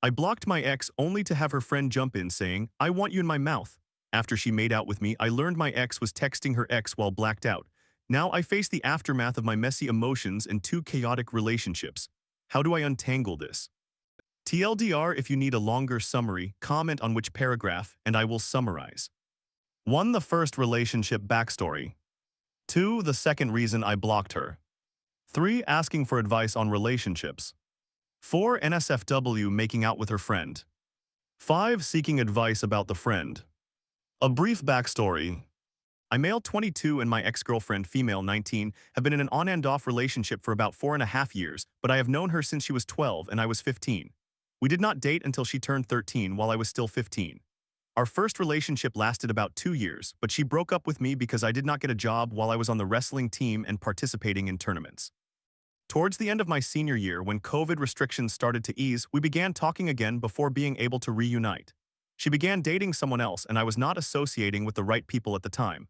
I blocked my ex only to have her friend jump in saying, "I want you in my mouth." After she made out with me, I learned my ex was texting her ex while blacked out. Now I face the aftermath of my messy emotions and two chaotic relationships. How do I untangle this? TLDR, if you need a longer summary, comment on which paragraph, and I will summarize. 1. The first relationship backstory. 2. The second reason I blocked her. 3. Asking for advice on relationships. 4. NSFW making out with her friend. 5. Seeking advice about the friend. A brief backstory. I, male 22, and my ex-girlfriend, female 19, have been in an on and off relationship for about 4.5 years, but I have known her since she was 12 and I was 15. We did not date until she turned 13 while I was still 15. Our first relationship lasted about 2 years, but she broke up with me because I did not get a job while I was on the wrestling team and participating in tournaments. Towards the end of my senior year, when COVID restrictions started to ease, we began talking again before being able to reunite. She began dating someone else and I was not associating with the right people at the time.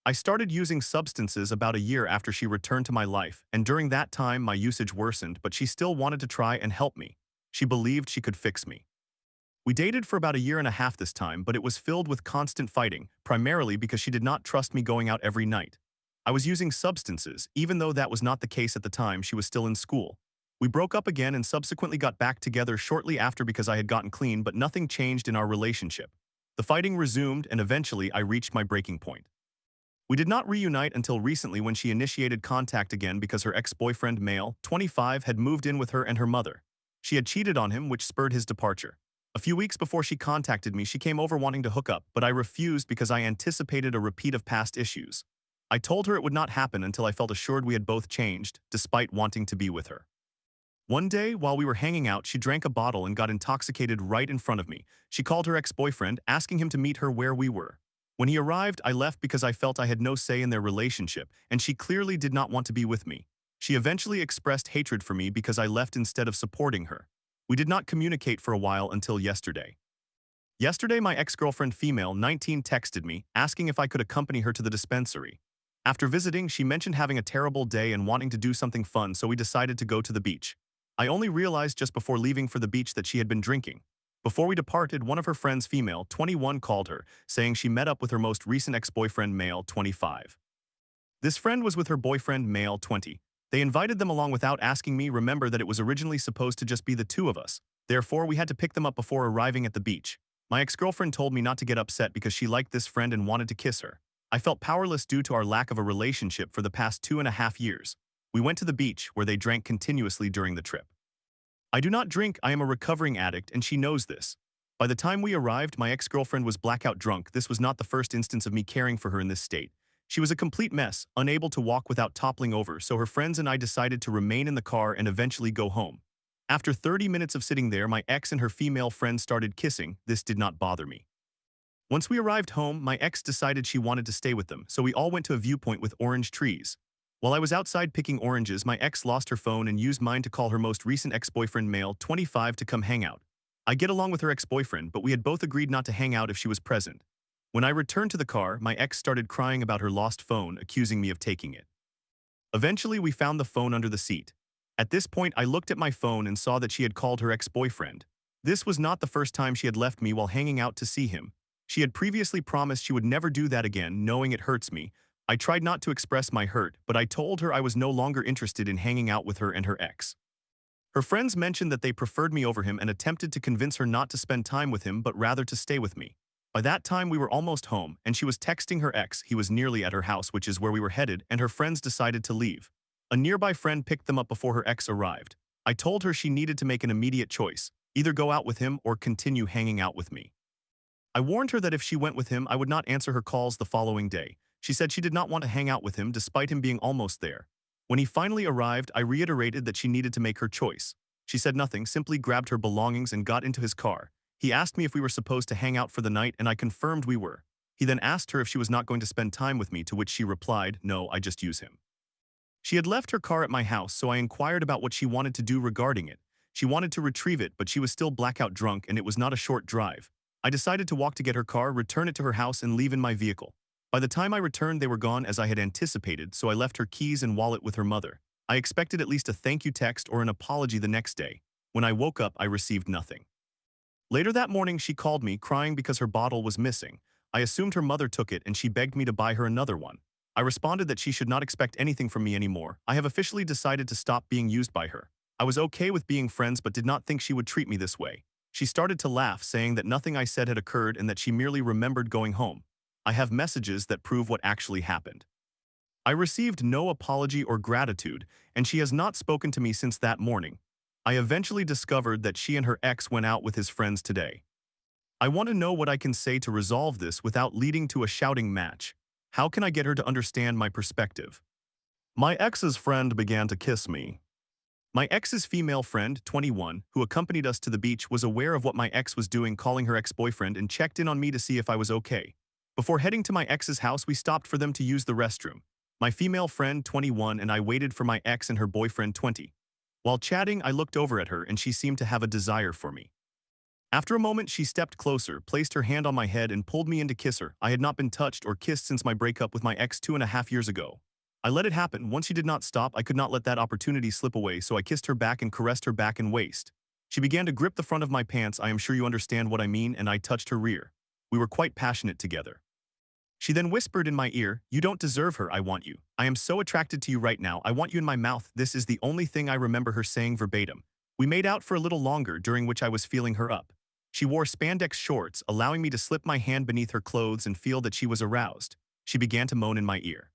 I started using substances about a year after she returned to my life, and during that time my usage worsened, but she still wanted to try and help me. She believed she could fix me. We dated for about a year and a half this time, but it was filled with constant fighting, primarily because she did not trust me going out every night. I was using substances, even though that was not the case at the time she was still in school. We broke up again and subsequently got back together shortly after because I had gotten clean, but nothing changed in our relationship. The fighting resumed and eventually I reached my breaking point. We did not reunite until recently when she initiated contact again because her ex-boyfriend, male 25, had moved in with her and her mother. She had cheated on him, which spurred his departure. A few weeks before she contacted me, she came over wanting to hook up, but I refused because I anticipated a repeat of past issues. I told her it would not happen until I felt assured we had both changed, despite wanting to be with her. One day, while we were hanging out, she drank a bottle and got intoxicated right in front of me. She called her ex-boyfriend, asking him to meet her where we were. When he arrived, I left because I felt I had no say in their relationship, and she clearly did not want to be with me. She eventually expressed hatred for me because I left instead of supporting her. We did not communicate for a while until yesterday. Yesterday, my ex-girlfriend, female 19, texted me, asking if I could accompany her to the dispensary. After visiting, she mentioned having a terrible day and wanting to do something fun, so we decided to go to the beach. I only realized just before leaving for the beach that she had been drinking. Before we departed, one of her friends, female 21, called her, saying she met up with her most recent ex-boyfriend, male 25. This friend was with her boyfriend, male 20. They invited them along without asking me. Remember that it was originally supposed to just be the two of us. Therefore, we had to pick them up before arriving at the beach. My ex-girlfriend told me not to get upset because she liked this friend and wanted to kiss her. I felt powerless due to our lack of a relationship for the past 2.5 years. We went to the beach, where they drank continuously during the trip. I do not drink, I am a recovering addict, and she knows this. By the time we arrived, my ex-girlfriend was blackout drunk. This was not the first instance of me caring for her in this state. She was a complete mess, unable to walk without toppling over, so her friends and I decided to remain in the car and eventually go home. After 30 minutes of sitting there, my ex and her female friend started kissing. This did not bother me. Once we arrived home, my ex decided she wanted to stay with them, so we all went to a viewpoint with orange trees. While I was outside picking oranges, my ex lost her phone and used mine to call her most recent ex-boyfriend, male 25, to come hang out. I get along with her ex-boyfriend, but we had both agreed not to hang out if she was present. When I returned to the car, my ex started crying about her lost phone, accusing me of taking it. Eventually, we found the phone under the seat. At this point, I looked at my phone and saw that she had called her ex-boyfriend. This was not the first time she had left me while hanging out to see him. She had previously promised she would never do that again, knowing it hurts me. I tried not to express my hurt, but I told her I was no longer interested in hanging out with her and her ex. Her friends mentioned that they preferred me over him and attempted to convince her not to spend time with him but rather to stay with me. By that time, we were almost home, and she was texting her ex. He was nearly at her house, which is where we were headed, and her friends decided to leave. A nearby friend picked them up before her ex arrived. I told her she needed to make an immediate choice, either go out with him or continue hanging out with me. I warned her that if she went with him, I would not answer her calls the following day. She said she did not want to hang out with him despite him being almost there. When he finally arrived, I reiterated that she needed to make her choice. She said nothing, simply grabbed her belongings and got into his car. He asked me if we were supposed to hang out for the night, and I confirmed we were. He then asked her if she was not going to spend time with me, to which she replied, "No, I just use him." She had left her car at my house, so I inquired about what she wanted to do regarding it. She wanted to retrieve it, but she was still blackout drunk and it was not a short drive. I decided to walk to get her car, return it to her house, and leave in my vehicle. By the time I returned, they were gone as I had anticipated, so I left her keys and wallet with her mother. I expected at least a thank you text or an apology the next day. When I woke up, I received nothing. Later that morning, she called me, crying because her bottle was missing. I assumed her mother took it and she begged me to buy her another one. I responded that she should not expect anything from me anymore. I have officially decided to stop being used by her. I was okay with being friends but did not think she would treat me this way. She started to laugh, saying that nothing I said had occurred and that she merely remembered going home. I have messages that prove what actually happened. I received no apology or gratitude, and she has not spoken to me since that morning. I eventually discovered that she and her ex went out with his friends today. I want to know what I can say to resolve this without leading to a shouting match. How can I get her to understand my perspective? My ex's friend began to kiss me. My ex's female friend, 21, who accompanied us to the beach, was aware of what my ex was doing, calling her ex-boyfriend, and checked in on me to see if I was okay. Before heading to my ex's house, we stopped for them to use the restroom. My female friend, 21, and I waited for my ex and her boyfriend, 20. While chatting, I looked over at her and she seemed to have a desire for me. After a moment, she stepped closer, placed her hand on my head, and pulled me in to kiss her. I had not been touched or kissed since my breakup with my ex 2.5 years ago. I let it happen. Once she did not stop, I could not let that opportunity slip away, so I kissed her back and caressed her back and waist. She began to grip the front of my pants. I am sure you understand what I mean, and I touched her rear. We were quite passionate together. She then whispered in my ear, "You don't deserve her, I want you. I am so attracted to you right now, I want you in my mouth." This is the only thing I remember her saying verbatim. We made out for a little longer, during which I was feeling her up. She wore spandex shorts, allowing me to slip my hand beneath her clothes and feel that she was aroused. She began to moan in my ear.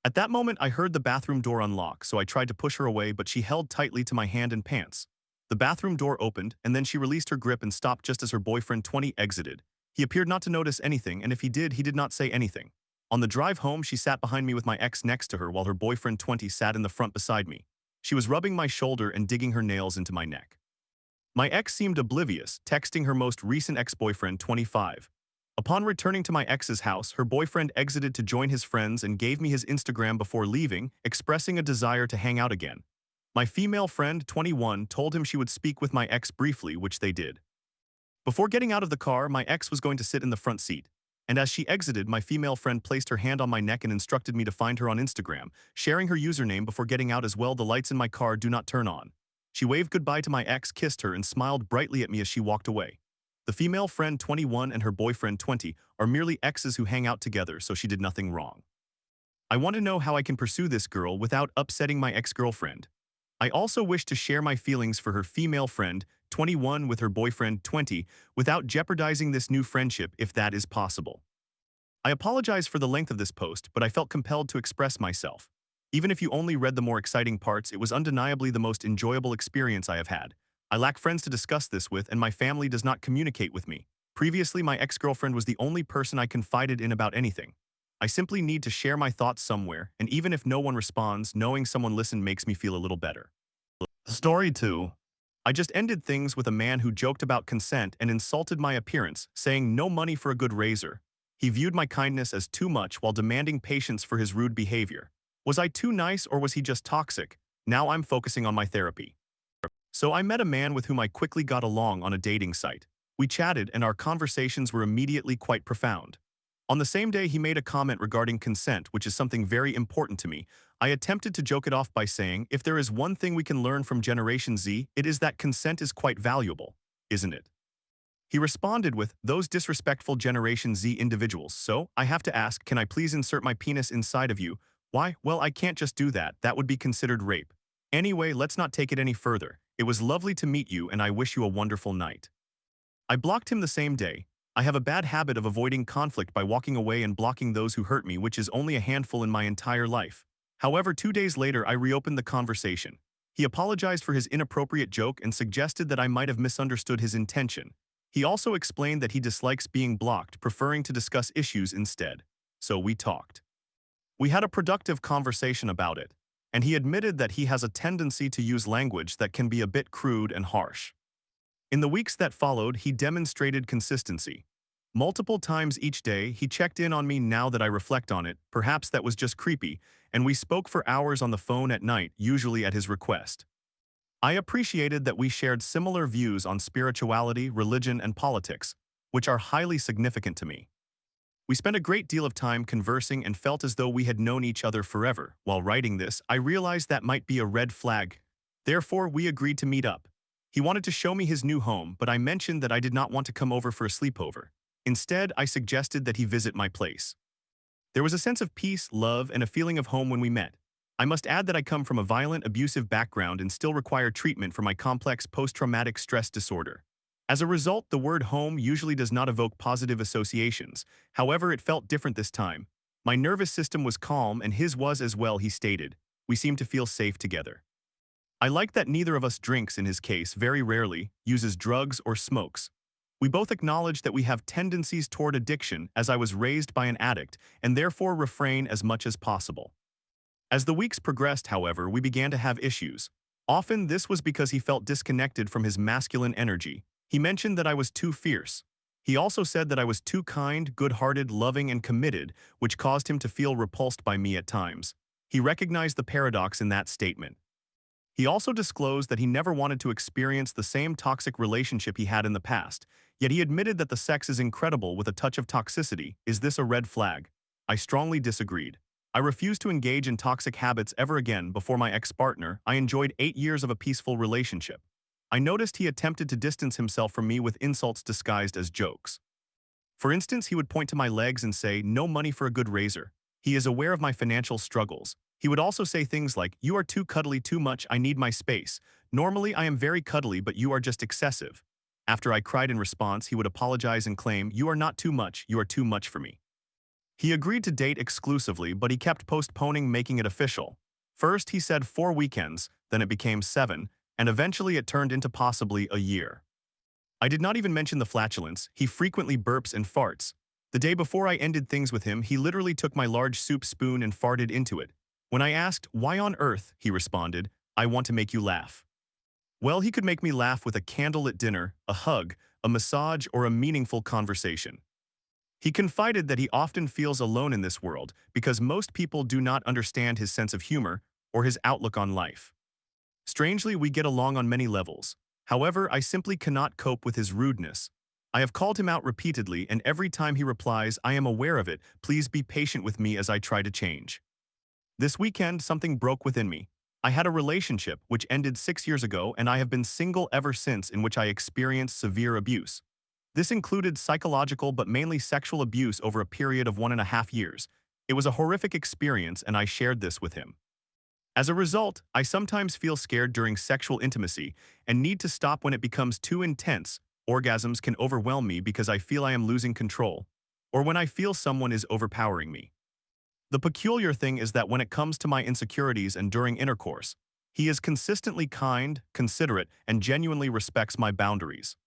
At that moment, I heard the bathroom door unlock, so I tried to push her away, but she held tightly to my hand and pants. The bathroom door opened, and then she released her grip and stopped just as her boyfriend 20 exited. He appeared not to notice anything, and if he did not say anything. On the drive home, she sat behind me with my ex next to her while her boyfriend 20 sat in the front beside me. She was rubbing my shoulder and digging her nails into my neck. My ex seemed oblivious, texting her most recent ex-boyfriend 25. Upon returning to my ex's house, her boyfriend exited to join his friends and gave me his Instagram before leaving, expressing a desire to hang out again. My female friend, 21, told him she would speak with my ex briefly, which they did. Before getting out of the car, my ex was going to sit in the front seat. And as she exited, my female friend placed her hand on my neck and instructed me to find her on Instagram, sharing her username before getting out as well. The lights in my car do not turn on. She waved goodbye to my ex, kissed her, and smiled brightly at me as she walked away. The female friend 21 and her boyfriend 20 are merely exes who hang out together, so she did nothing wrong. I want to know how I can pursue this girl without upsetting my ex-girlfriend. I also wish to share my feelings for her female friend 21 with her boyfriend 20 without jeopardizing this new friendship if that is possible. I apologize for the length of this post, but I felt compelled to express myself. Even if you only read the more exciting parts, it was undeniably the most enjoyable experience I have had. I lack friends to discuss this with, and my family does not communicate with me. Previously, my ex-girlfriend was the only person I confided in about anything. I simply need to share my thoughts somewhere, and even if no one responds, knowing someone listened makes me feel a little better. Story 2. I just ended things with a man who joked about consent and insulted my appearance, saying no money for a good razor. He viewed my kindness as too much while demanding patience for his rude behavior. Was I too nice or was he just toxic? Now I'm focusing on my therapy. So I met a man with whom I quickly got along on a dating site. We chatted and our conversations were immediately quite profound. On the same day, he made a comment regarding consent, which is something very important to me. I attempted to joke it off by saying, if there is one thing we can learn from Generation Z, it is that consent is quite valuable, isn't it? He responded with, those disrespectful Generation Z individuals, so I have to ask, can I please insert my penis inside of you? Why? Well, I can't just do that. That would be considered rape. Anyway, let's not take it any further. It was lovely to meet you and I wish you a wonderful night. I blocked him the same day. I have a bad habit of avoiding conflict by walking away and blocking those who hurt me, which is only a handful in my entire life. However, 2 days later, I reopened the conversation. He apologized for his inappropriate joke and suggested that I might have misunderstood his intention. He also explained that he dislikes being blocked, preferring to discuss issues instead. So we talked. We had a productive conversation about it, and he admitted that he has a tendency to use language that can be a bit crude and harsh. In the weeks that followed, he demonstrated consistency. Multiple times each day, he checked in on me. Now that I reflect on it, perhaps that was just creepy, and we spoke for hours on the phone at night, usually at his request. I appreciated that we shared similar views on spirituality, religion, and politics, which are highly significant to me. We spent a great deal of time conversing and felt as though we had known each other forever. While writing this, I realized that might be a red flag. Therefore, we agreed to meet up. He wanted to show me his new home, but I mentioned that I did not want to come over for a sleepover. Instead, I suggested that he visit my place. There was a sense of peace, love, and a feeling of home when we met. I must add that I come from a violent, abusive background and still require treatment for my complex post-traumatic stress disorder. As a result, the word home usually does not evoke positive associations. However, it felt different this time. My nervous system was calm and his was as well, he stated. We seemed to feel safe together. I like that neither of us drinks in his case, very rarely, uses drugs or smokes. We both acknowledge that we have tendencies toward addiction as I was raised by an addict and therefore refrain as much as possible. As the weeks progressed, however, we began to have issues. Often this was because he felt disconnected from his masculine energy. He mentioned that I was too fierce. He also said that I was too kind, good-hearted, loving, and committed, which caused him to feel repulsed by me at times. He recognized the paradox in that statement. He also disclosed that he never wanted to experience the same toxic relationship he had in the past, yet he admitted that the sex is incredible with a touch of toxicity. Is this a red flag? I strongly disagreed. I refused to engage in toxic habits ever again before my ex-partner. I enjoyed 8 years of a peaceful relationship. I noticed he attempted to distance himself from me with insults disguised as jokes. For instance, he would point to my legs and say, "No money for a good razor." He is aware of my financial struggles. He would also say things like, "You are too cuddly, too much, I need my space. Normally I am very cuddly, but you are just excessive." After I cried in response, he would apologize and claim, "You are not too much, you are too much for me." He agreed to date exclusively, but he kept postponing making it official. First he said 4 weekends, then it became 7, and eventually it turned into possibly a year. I did not even mention the flatulence. He frequently burps and farts. The day before I ended things with him, he literally took my large soup spoon and farted into it. When I asked, "Why on earth?" he responded, "I want to make you laugh." Well, he could make me laugh with a candlelit dinner, a hug, a massage, or a meaningful conversation. He confided that he often feels alone in this world because most people do not understand his sense of humor or his outlook on life. Strangely, we get along on many levels. However, I simply cannot cope with his rudeness. I have called him out repeatedly, and every time he replies, "I am aware of it, please be patient with me as I try to change." This weekend, something broke within me. I had a relationship which ended 6 years ago, and I have been single ever since, in which I experienced severe abuse. This included psychological but mainly sexual abuse over a period of 1.5 years. It was a horrific experience, and I shared this with him. As a result, I sometimes feel scared during sexual intimacy and need to stop when it becomes too intense. Orgasms can overwhelm me because I feel I am losing control, or when I feel someone is overpowering me. The peculiar thing is that when it comes to my insecurities and during intercourse, he is consistently kind, considerate, and genuinely respects my boundaries.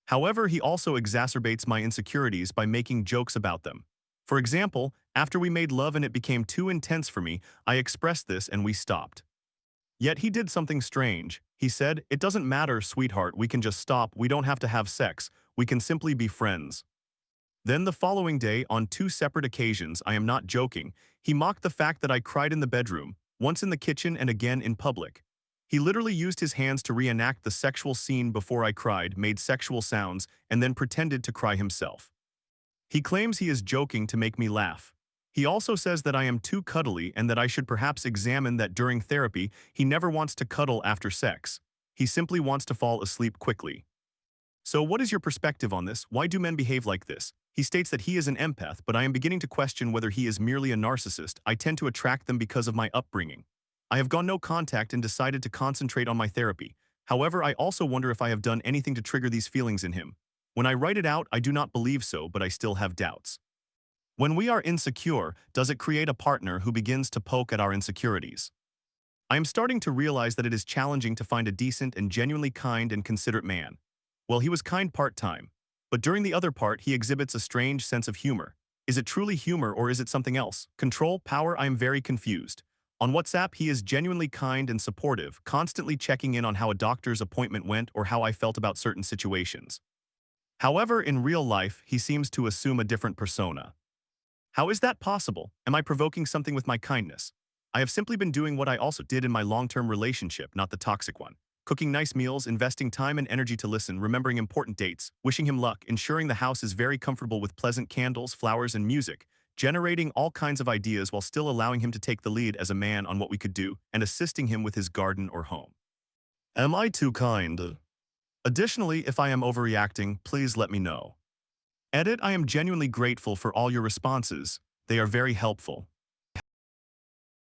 However, he also exacerbates my insecurities by making jokes about them. For example, after we made love and it became too intense for me, I expressed this and we stopped. Yet he did something strange. He said, "It doesn't matter, sweetheart, we can just stop, we don't have to have sex, we can simply be friends." Then the following day, on 2 separate occasions, I am not joking, he mocked the fact that I cried in the bedroom, once in the kitchen and again in public. He literally used his hands to reenact the sexual scene before I cried, made sexual sounds, and then pretended to cry himself. He claims he is joking to make me laugh. He also says that I am too cuddly and that I should perhaps examine that during therapy. He never wants to cuddle after sex. He simply wants to fall asleep quickly. So what is your perspective on this? Why do men behave like this? He states that he is an empath, but I am beginning to question whether he is merely a narcissist. I tend to attract them because of my upbringing. I have gone no contact and decided to concentrate on my therapy. However, I also wonder if I have done anything to trigger these feelings in him. When I write it out, I do not believe so, but I still have doubts. When we are insecure, does it create a partner who begins to poke at our insecurities? I am starting to realize that it is challenging to find a decent and genuinely kind and considerate man. Well, he was kind part-time, but during the other part, he exhibits a strange sense of humor. Is it truly humor or is it something else? Control, power, I am very confused. On WhatsApp, he is genuinely kind and supportive, constantly checking in on how a doctor's appointment went or how I felt about certain situations. However, in real life, he seems to assume a different persona. How is that possible? Am I provoking something with my kindness? I have simply been doing what I also did in my long-term relationship, not the toxic one. Cooking nice meals, investing time and energy to listen, remembering important dates, wishing him luck, ensuring the house is very comfortable with pleasant candles, flowers, and music, generating all kinds of ideas while still allowing him to take the lead as a man on what we could do, and assisting him with his garden or home. Am I too kind? Additionally, if I am overreacting, please let me know. Edit, I am genuinely grateful for all your responses. They are very helpful.